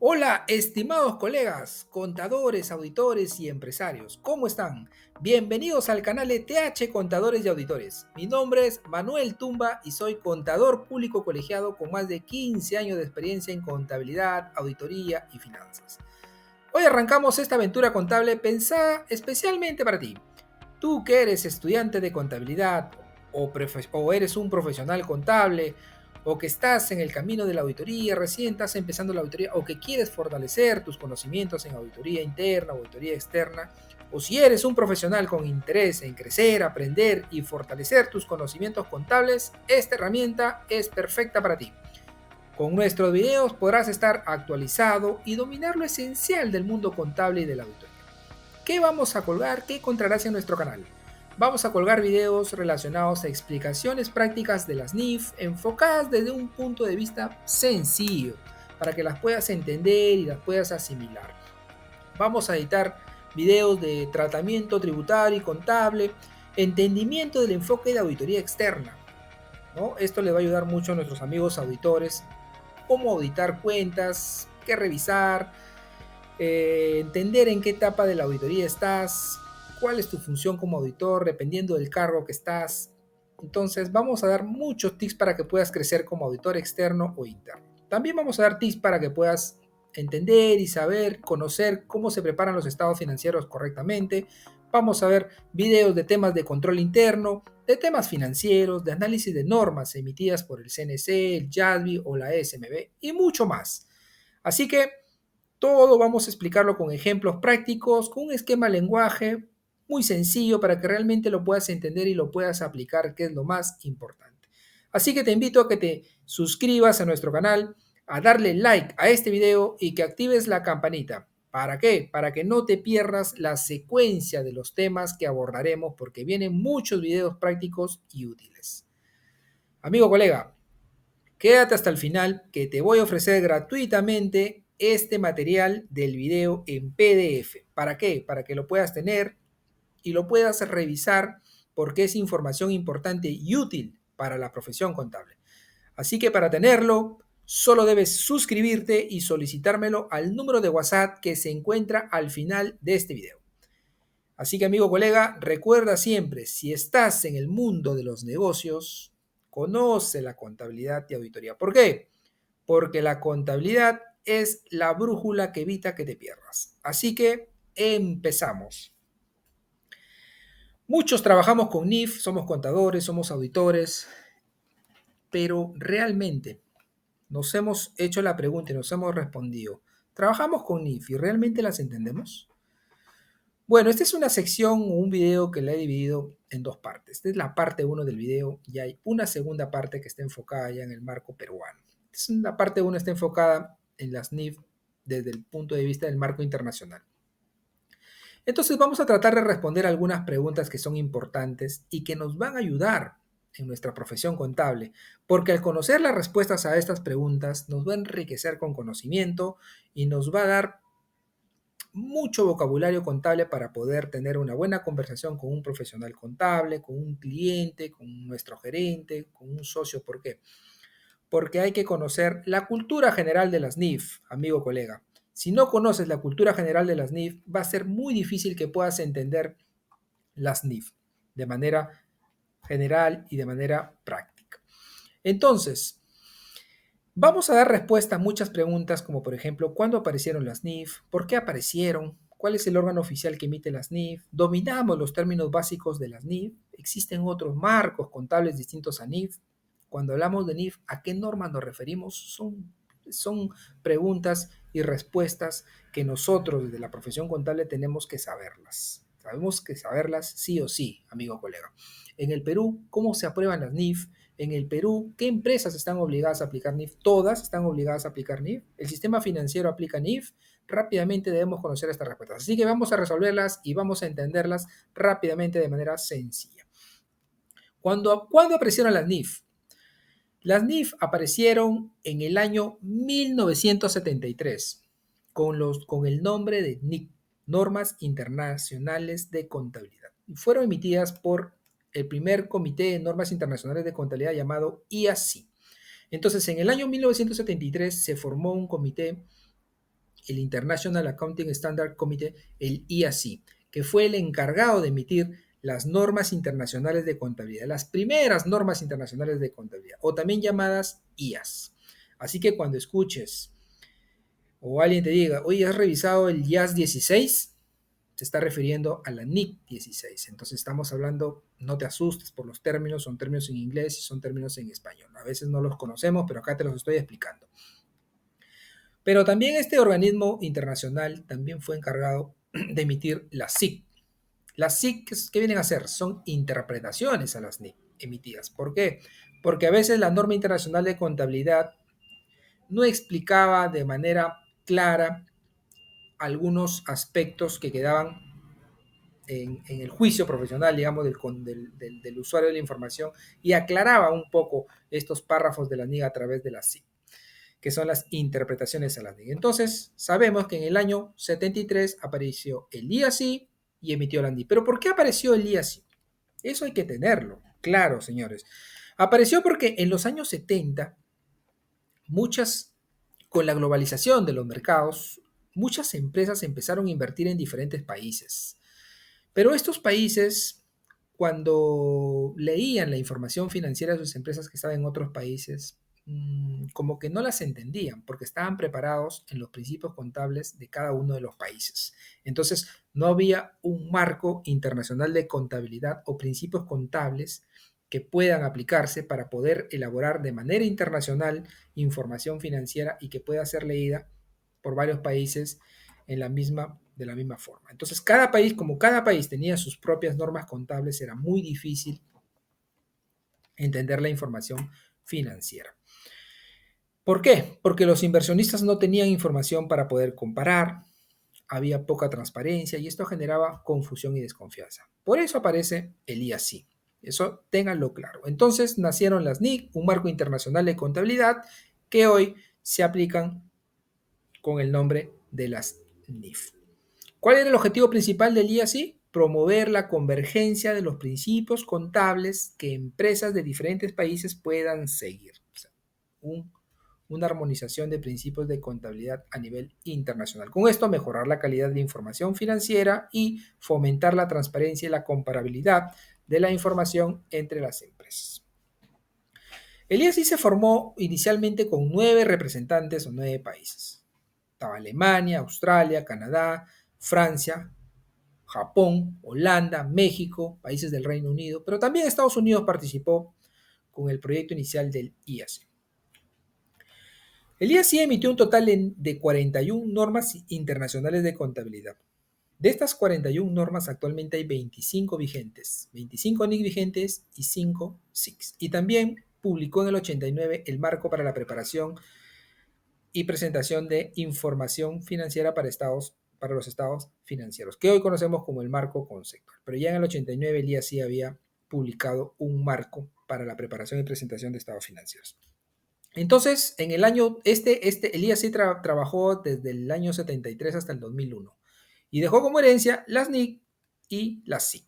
Hola, estimados colegas, contadores, auditores y empresarios, ¿cómo están? Bienvenidos al canal ETH Contadores y Auditores. Mi nombre es Manuel Tumba y soy contador público colegiado con más de 15 años de experiencia en contabilidad, auditoría y finanzas. Hoy arrancamos esta aventura contable pensada especialmente para ti. Tú que eres estudiante de contabilidad o eres un profesional contable o que estás en el camino de la auditoría, recién estás empezando la auditoría o que quieres fortalecer tus conocimientos en auditoría interna o auditoría externa, o si eres un profesional con interés en crecer, aprender y fortalecer tus conocimientos contables, esta herramienta es perfecta para ti. Con nuestros videos podrás estar actualizado y dominar lo esencial del mundo contable y de la auditoría. ¿Qué vamos a colgar? ¿Qué encontrarás en nuestro canal? Vamos a colgar videos relacionados a explicaciones prácticas de las NIF enfocadas desde un punto de vista sencillo para que las puedas entender y las puedas asimilar. Vamos a editar videos de tratamiento tributario y contable, entendimiento del enfoque de auditoría externa, ¿no? Esto le va a ayudar mucho a nuestros amigos auditores, cómo auditar cuentas, qué revisar, entender en qué etapa de la auditoría estás, cuál es tu función como auditor, dependiendo del cargo que estás. Entonces vamos a dar muchos tips para que puedas crecer como auditor externo o interno. También vamos a dar tips para que puedas entender y saber, conocer cómo se preparan los estados financieros correctamente. Vamos a ver videos de temas de control interno, de temas financieros, de análisis de normas emitidas por el CNC, el JADBI o la SMB y mucho más. Así que todo vamos a explicarlo con ejemplos prácticos, con un esquema de lenguaje muy sencillo para que realmente lo puedas entender y lo puedas aplicar, que es lo más importante. Así que te invito a que te suscribas a nuestro canal, a darle like a este video y que actives la campanita. ¿Para qué? Para que no te pierdas la secuencia de los temas que abordaremos porque vienen muchos videos prácticos y útiles. Amigo colega, quédate hasta el final que te voy a ofrecer gratuitamente este material del video en PDF. ¿Para qué? Para que lo puedas tener y lo puedas revisar porque es información importante y útil para la profesión contable. Así que para tenerlo, solo debes suscribirte y solicitármelo al número de WhatsApp que se encuentra al final de este video. Así que amigo colega, recuerda siempre, si estás en el mundo de los negocios, conoce la contabilidad y auditoría. ¿Por qué? Porque la contabilidad es la brújula que evita que te pierdas. Así que empezamos. Muchos trabajamos con NIF, somos contadores, somos auditores, pero realmente nos hemos hecho la pregunta y nos hemos respondido, ¿trabajamos con NIF y realmente las entendemos? Bueno, esta es una sección o un video que le he dividido en dos partes. Esta es la parte uno del video y hay una segunda parte que está enfocada ya en el marco peruano. La parte uno está enfocada en las NIF desde el punto de vista del marco internacional. Entonces vamos a tratar de responder algunas preguntas que son importantes y que nos van a ayudar en nuestra profesión contable, porque al conocer las respuestas a estas preguntas nos va a enriquecer con conocimiento y nos va a dar mucho vocabulario contable para poder tener una buena conversación con un profesional contable, con un cliente, con nuestro gerente, con un socio. ¿Por qué? Porque hay que conocer la cultura general de las NIF, amigo colega. Si no conoces la cultura general de las NIF, va a ser muy difícil que puedas entender las NIF de manera general y de manera práctica. Entonces, vamos a dar respuesta a muchas preguntas como por ejemplo, ¿cuándo aparecieron las NIF? ¿Por qué aparecieron? ¿Cuál es el órgano oficial que emite las NIF? ¿Dominamos los términos básicos de las NIF? ¿Existen otros marcos contables distintos a NIF? Cuando hablamos de NIF, ¿a qué normas nos referimos? Son preguntas y respuestas que nosotros desde la profesión contable tenemos que saberlas. Sabemos que saberlas sí o sí, amigo colega. En el Perú, ¿cómo se aprueban las NIF? En el Perú, ¿qué empresas están obligadas a aplicar NIF? Todas están obligadas a aplicar NIF. El sistema financiero aplica NIF. Rápidamente debemos conocer estas respuestas. Así que vamos a resolverlas y vamos a entenderlas rápidamente de manera sencilla. ¿Cuándo aparecieron las NIF? Las NIF aparecieron en el año 1973 con el nombre de NIC, Normas Internacionales de Contabilidad. Y fueron emitidas por el primer Comité de Normas Internacionales de Contabilidad llamado IASI. Entonces, en el año 1973 se formó un comité el International Accounting Standard Committee, el IAC, que fue el encargado de emitir las normas internacionales de contabilidad, las primeras normas internacionales de contabilidad, o también llamadas IAS. Así que cuando escuches o alguien te diga, oye, ¿has revisado el IAS 16? Se está refiriendo a la NIC 16. Entonces estamos hablando, no te asustes por los términos, son términos en inglés y son términos en español. A veces no los conocemos, pero acá te los estoy explicando. Pero también este organismo internacional también fue encargado de emitir la SIC. Las SIC, ¿qué vienen a hacer? Son interpretaciones a las NIC emitidas. ¿Por qué? Porque a veces la norma internacional de contabilidad no explicaba de manera clara algunos aspectos que quedaban en el juicio profesional, digamos, del usuario de la información y aclaraba un poco estos párrafos de la NIC a través de la SIC, que son las interpretaciones a la NIC. Entonces, sabemos que en el año 73 apareció el IASI y emitió la NIC. ¿Pero por qué apareció el IASI? Eso hay que tenerlo, claro, señores. Apareció porque en los años 70, con la globalización de los mercados, muchas empresas empezaron a invertir en diferentes países. Pero estos países, cuando leían la información financiera de sus empresas que estaban en otros países, como que no las entendían porque estaban preparados en los principios contables de cada uno de los países. Entonces, no había un marco internacional de contabilidad o principios contables que puedan aplicarse para poder elaborar de manera internacional información financiera y que pueda ser leída por varios países de la misma forma. Entonces, como cada país tenía sus propias normas contables, era muy difícil entender la información financiera. ¿Por qué? Porque los inversionistas no tenían información para poder comparar, había poca transparencia y esto generaba confusión y desconfianza. Por eso aparece el IASI. Eso ténganlo claro. Entonces nacieron las NIC, un marco internacional de contabilidad que hoy se aplican con el nombre de las NIF. ¿Cuál era el objetivo principal del IASI? Promover la convergencia de los principios contables que empresas de diferentes países puedan seguir. O sea, una armonización de principios de contabilidad a nivel internacional. Con esto, mejorar la calidad de información financiera y fomentar la transparencia y la comparabilidad de la información entre las empresas. El IASI se formó inicialmente con 9 representantes o 9 países. Estaba Alemania, Australia, Canadá, Francia, Japón, Holanda, México, países del Reino Unido, pero también Estados Unidos participó con el proyecto inicial del IASI. El IASI emitió un total de 41 normas internacionales de contabilidad. De estas 41 normas actualmente hay 25 vigentes, 25 NIC vigentes y 5 SICs. Y también publicó en el 89 el marco para la preparación y presentación de información financiera para los estados financieros, que hoy conocemos como el marco conceptual. Pero ya en el 89 el IASI había publicado un marco para la preparación y presentación de estados financieros. Entonces, en el año, el IASI trabajó desde el año 73 hasta el 2001 y dejó como herencia las NIC y las SIC.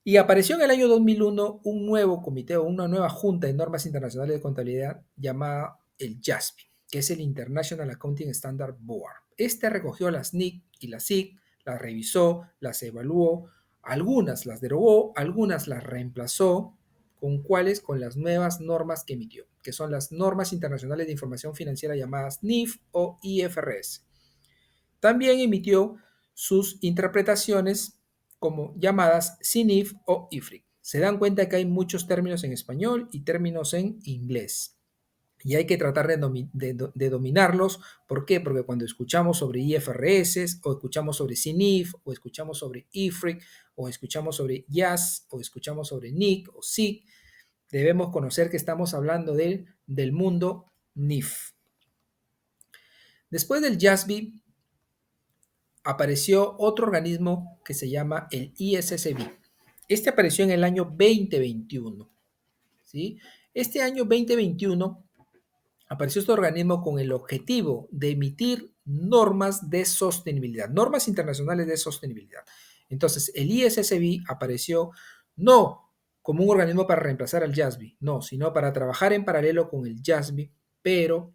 Y apareció en el año 2001 un nuevo comité o una nueva junta de normas internacionales de contabilidad llamada el JASB, que es el International Accounting Standard Board. Este recogió las NIC y las SIC, las revisó, las evaluó, algunas las derogó, algunas las reemplazó. ¿Con cuáles? Con las nuevas normas que emitió, que son las normas internacionales de información financiera llamadas NIF o IFRS. También emitió sus interpretaciones como llamadas CNIF o IFRIC. Se dan cuenta que hay muchos términos en español y términos en inglés. Y hay que tratar de dominarlos. ¿Por qué? Porque cuando escuchamos sobre IFRS, o escuchamos sobre CNIF, o escuchamos sobre IFRIC, o escuchamos sobre IAS, o escuchamos sobre NIC o SIC, debemos conocer que estamos hablando del mundo NIF. Después del JASB, apareció otro organismo que se llama el ISSB. Este apareció en el año 2021. ¿Sí? Este año 2021 apareció este organismo con el objetivo de emitir normas de sostenibilidad, normas internacionales de sostenibilidad. Entonces, el ISSB apareció no como un organismo para reemplazar al JASB, no, sino para trabajar en paralelo con el JASB, pero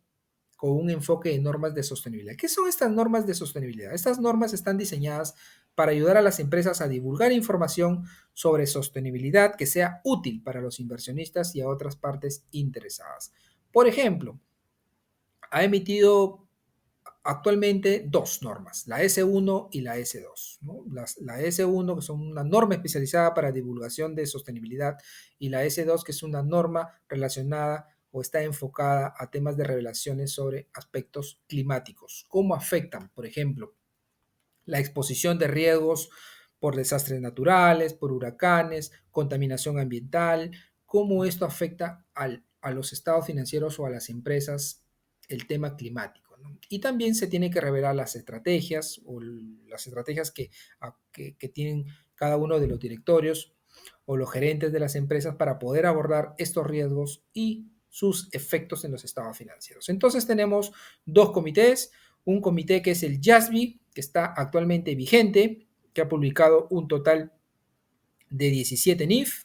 con un enfoque de normas de sostenibilidad. ¿Qué son estas normas de sostenibilidad? Estas normas están diseñadas para ayudar a las empresas a divulgar información sobre sostenibilidad que sea útil para los inversionistas y a otras partes interesadas. Por ejemplo, ha emitido actualmente dos normas, la S1 y la S2. ¿No? La S1, que son una norma especializada para divulgación de sostenibilidad, y la S2, que es una norma relacionada o está enfocada a temas de revelaciones sobre aspectos climáticos. ¿Cómo afectan, por ejemplo, la exposición de riesgos por desastres naturales, por huracanes, contaminación ambiental? ¿Cómo esto afecta a los estados financieros o a las empresas el tema climático? ¿No? Y también se tiene que revelar las estrategias o las estrategias que tienen cada uno de los directorios o los gerentes de las empresas para poder abordar estos riesgos y sus efectos en los estados financieros. Entonces tenemos dos comités, un comité que es el JASB, que está actualmente vigente, que ha publicado un total de 17 NIF,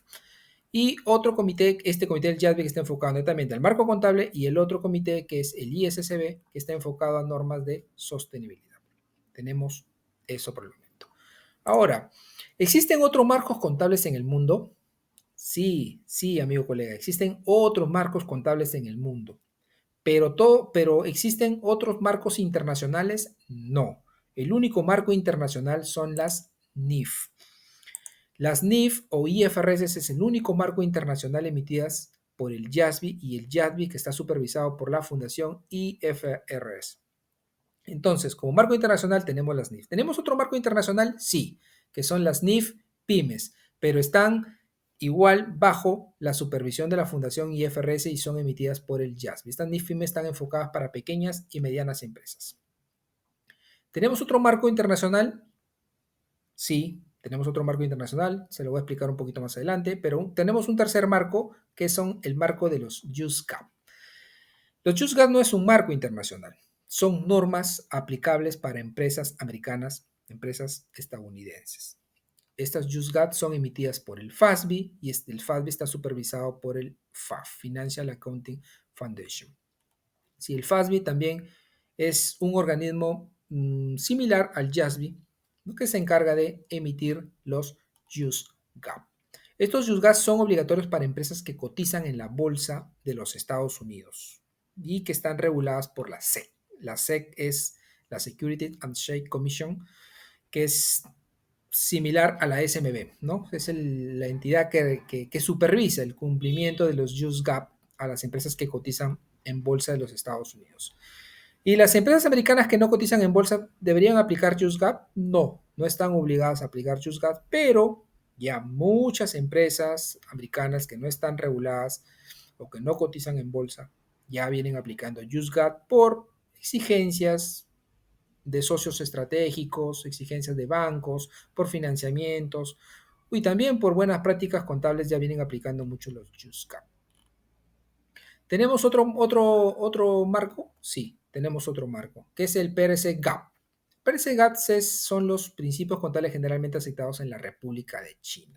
y otro comité, este comité del JASB, que está enfocado netamente al marco contable, y el otro comité que es el ISSB, que está enfocado a normas de sostenibilidad. Tenemos eso por el momento. Ahora, ¿existen otros marcos contables en el mundo? Sí, sí, amigo colega, existen otros marcos contables en el mundo, pero ¿existen otros marcos internacionales? No. El único marco internacional son las NIF. Las NIF o IFRS es el único marco internacional emitidas por el JASB y el JASB que está supervisado por la Fundación IFRS. Entonces, como marco internacional tenemos las NIF. ¿Tenemos otro marco internacional? Sí, que son las NIF pymes, pero están igual bajo la supervisión de la Fundación IFRS y son emitidas por el JASB. Estas NIF pymes están enfocadas para pequeñas y medianas empresas. ¿Tenemos otro marco internacional? Sí, tenemos otro marco internacional, se lo voy a explicar un poquito más adelante, pero tenemos un tercer marco que son el marco de los USGAP. Los USGAP no es un marco internacional, son normas aplicables para empresas americanas, empresas estadounidenses. Estas USGAP son emitidas por el FASB y el FASB está supervisado por el FAF, Financial Accounting Foundation. Sí, el FASB también es un organismo similar al JASB, ¿no? Que se encarga de emitir los USGAP. Estos USGAP son obligatorios para empresas que cotizan en la bolsa de los Estados Unidos y que están reguladas por la SEC. La SEC es la Securities and Exchange Commission, que es similar a la SMB, ¿no? Es la entidad que supervisa el cumplimiento de los USGAP a las empresas que cotizan en bolsa de los Estados Unidos. ¿Y las empresas americanas que no cotizan en bolsa deberían aplicar USGAP? No, no están obligadas a aplicar USGAP, pero ya muchas empresas americanas que no están reguladas o que no cotizan en bolsa ya vienen aplicando USGAP por exigencias de socios estratégicos, exigencias de bancos, por financiamientos y también por buenas prácticas contables ya vienen aplicando mucho los USGAP. ¿Tenemos otro marco? Sí, tenemos otro marco, que es el PRC GAP. PRC GAP son los principios contables generalmente aceptados en la República de China.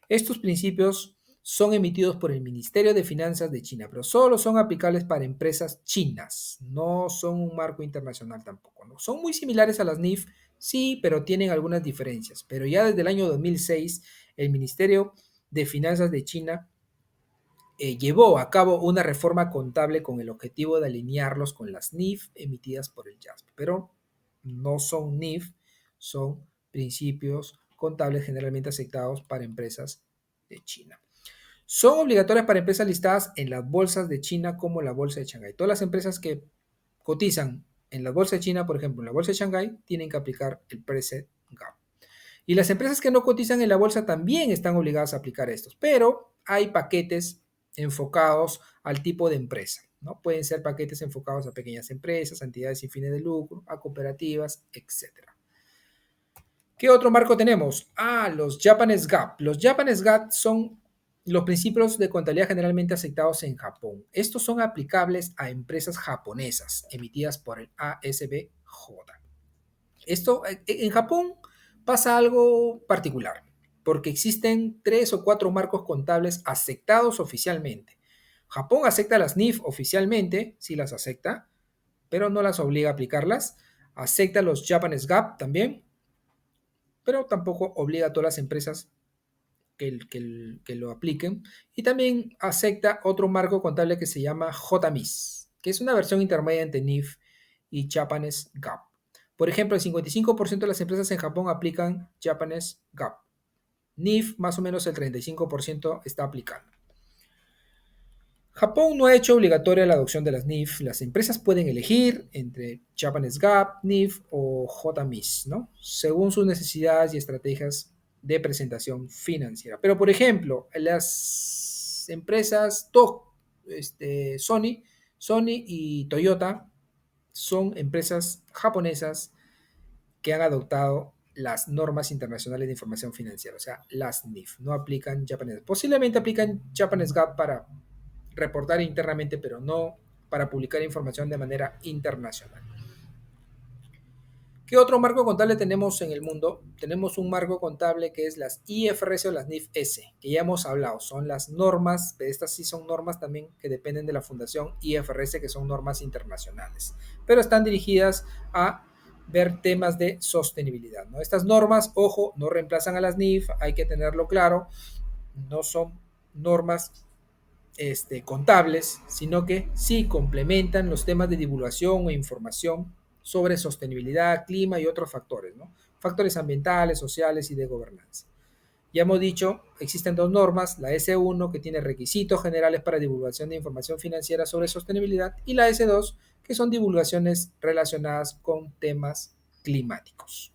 Estos principios son emitidos por el Ministerio de Finanzas de China, pero solo son aplicables para empresas chinas, no son un marco internacional tampoco, ¿no? Son muy similares a las NIF, sí, pero tienen algunas diferencias. Pero ya desde el año 2006, el Ministerio de Finanzas de China llevó a cabo una reforma contable con el objetivo de alinearlos con las NIF emitidas por el JASB, pero no son NIF, son principios contables generalmente aceptados para empresas de China. Son obligatorias para empresas listadas en las bolsas de China como la bolsa de Shanghái. Todas las empresas que cotizan en la bolsa de China, por ejemplo, en la bolsa de Shanghái, tienen que aplicar el PRC GAP. Y las empresas que no cotizan en la bolsa también están obligadas a aplicar estos, pero hay paquetes enfocados al tipo de empresa, ¿no? Pueden ser paquetes enfocados a pequeñas empresas, a entidades sin fines de lucro, a cooperativas, etc. ¿Qué otro marco tenemos? Los Japanese GAAP. Los Japanese GAAP son los principios de contabilidad generalmente aceptados en Japón. Estos son aplicables a empresas japonesas emitidas por el ASBJ. En Japón pasa algo particular, porque existen 3 o 4 marcos contables aceptados oficialmente. Japón acepta las NIF oficialmente, sí las acepta, pero no las obliga a aplicarlas. Acepta los Japanese GAAP también, pero tampoco obliga a todas las empresas que lo apliquen. Y también acepta otro marco contable que se llama JMIS, que es una versión intermedia entre NIF y Japanese GAAP. Por ejemplo, el 55% de las empresas en Japón aplican Japanese GAAP. NIF más o menos el 35% está aplicando. Japón no ha hecho obligatoria la adopción de las NIF. Las empresas pueden elegir entre Japanese GAAP, NIF o JMIS, ¿no? Según sus necesidades y estrategias de presentación financiera. Pero, por ejemplo, las empresas Sony y Toyota son empresas japonesas que han adoptado las normas internacionales de información financiera, o sea, las NIF. No aplican Japanese. Posiblemente aplican Japanese GAAP para reportar internamente, pero no para publicar información de manera internacional. ¿Qué otro marco contable tenemos en el mundo? Tenemos un marco contable que es las IFRS o las NIF-S, que ya hemos hablado. Son las normas, estas sí son normas también que dependen de la Fundación IFRS, que son normas internacionales, pero están dirigidas a ver temas de sostenibilidad, ¿no? Estas normas, ojo, no reemplazan a las NIF, hay que tenerlo claro, no son normas contables, sino que sí complementan los temas de divulgación o información sobre sostenibilidad, clima y otros factores, ¿no? Factores ambientales, sociales y de gobernanza. Ya hemos dicho, existen dos normas, la S1 que tiene requisitos generales para divulgación de información financiera sobre sostenibilidad y la S2 que son divulgaciones relacionadas con temas climáticos.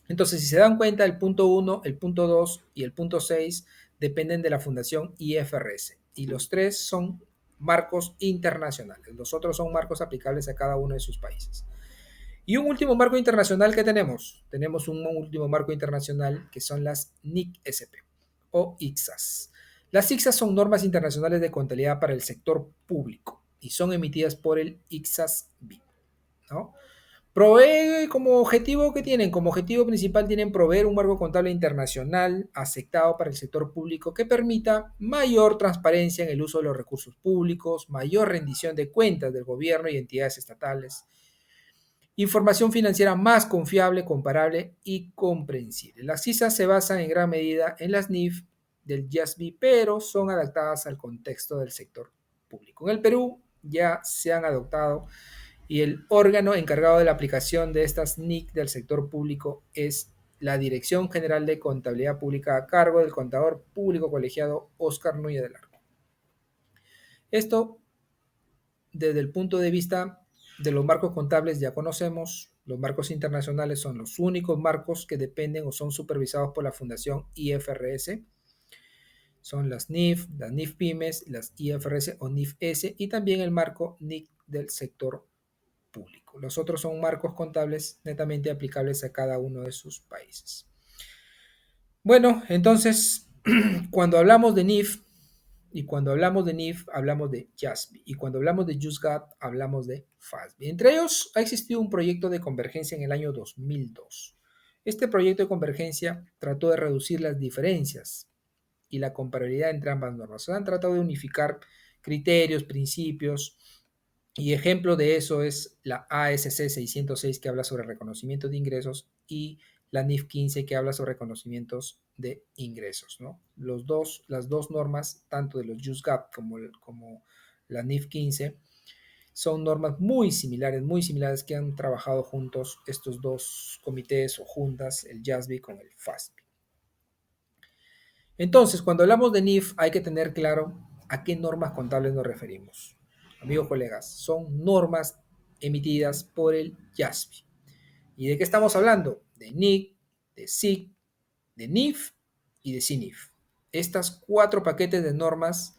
Entonces, si se dan cuenta, el punto 1, el punto 2 y el punto 6 dependen de la Fundación IFRS y los tres son marcos internacionales. Los otros son marcos aplicables a cada uno de sus países. Y un último marco internacional que tenemos. Tenemos un último marco internacional que son las NIC-SP o ICSAS. Las ICSAS son normas internacionales de contabilidad para el sector público y son emitidas por el ICSAS-B, ¿no? Provee como objetivo que tienen, como objetivo principal tienen proveer un marco contable internacional aceptado para el sector público que permita mayor transparencia en el uso de los recursos públicos, mayor rendición de cuentas del gobierno y entidades estatales, información financiera más confiable, comparable y comprensible. Las CISAs se basan en gran medida en las NIF del JASB, pero son adaptadas al contexto del sector público. En el Perú ya se han adoptado y el órgano encargado de la aplicación de estas NIC del sector público es la Dirección General de Contabilidad Pública a cargo del contador público colegiado Óscar Núñez del Arco. Esto, desde el punto de vista de los marcos contables, ya conocemos. Los marcos internacionales son los únicos marcos que dependen o son supervisados por la Fundación IFRS. Son las NIF, las NIF Pymes, las IFRS o NIF-S y también el marco NIC del sector público. Los otros son marcos contables netamente aplicables a cada uno de sus países. Bueno, entonces, cuando hablamos de NIF y cuando hablamos de NIF, hablamos de JASB y cuando hablamos de JUSGAP, hablamos de FASB. Entre ellos ha existido un proyecto de convergencia en el año 2002. Este proyecto de convergencia trató de reducir las diferencias y la comparabilidad entre ambas normas. Se han tratado de unificar criterios, principios, y ejemplo de eso es la ASC 606 que habla sobre reconocimiento de ingresos y la NIF 15 que habla sobre reconocimientos de ingresos, ¿no? Las dos normas, tanto de los JUSGAP como la NIF 15, son normas muy similares que han trabajado juntos estos dos comités o juntas, el JASB con el FASB. Entonces, cuando hablamos de NIF hay que tener claro a qué normas contables nos referimos. Amigos colegas, son normas emitidas por el JASB. ¿Y de qué estamos hablando? De NIC, de SIC, de NIF y de CINIF. Estas cuatro paquetes de normas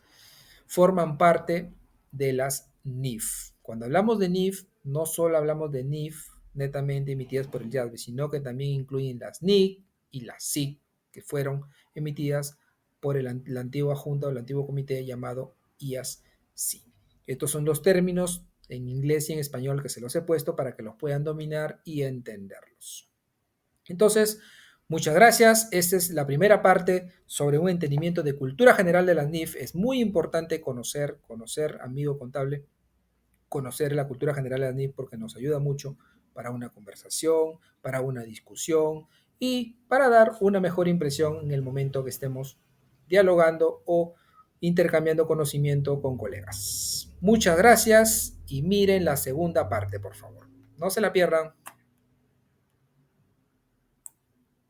forman parte de las NIF. Cuando hablamos de NIF, no solo hablamos de NIF netamente emitidas por el JASB, sino que también incluyen las NIC y las SIC, que fueron emitidas por la antigua junta o el antiguo comité llamado IAS-SIC. Estos son los términos en inglés y en español que se los he puesto para que los puedan dominar y entenderlos. Entonces, muchas gracias. Esta es la primera parte sobre un entendimiento de cultura general de las NIF. Es muy importante conocer, amigo contable, conocer la cultura general de ANIF porque nos ayuda mucho para una conversación, para una discusión y para dar una mejor impresión en el momento que estemos dialogando o intercambiando conocimiento con colegas. Muchas gracias y miren la segunda parte, por favor. No se la pierdan.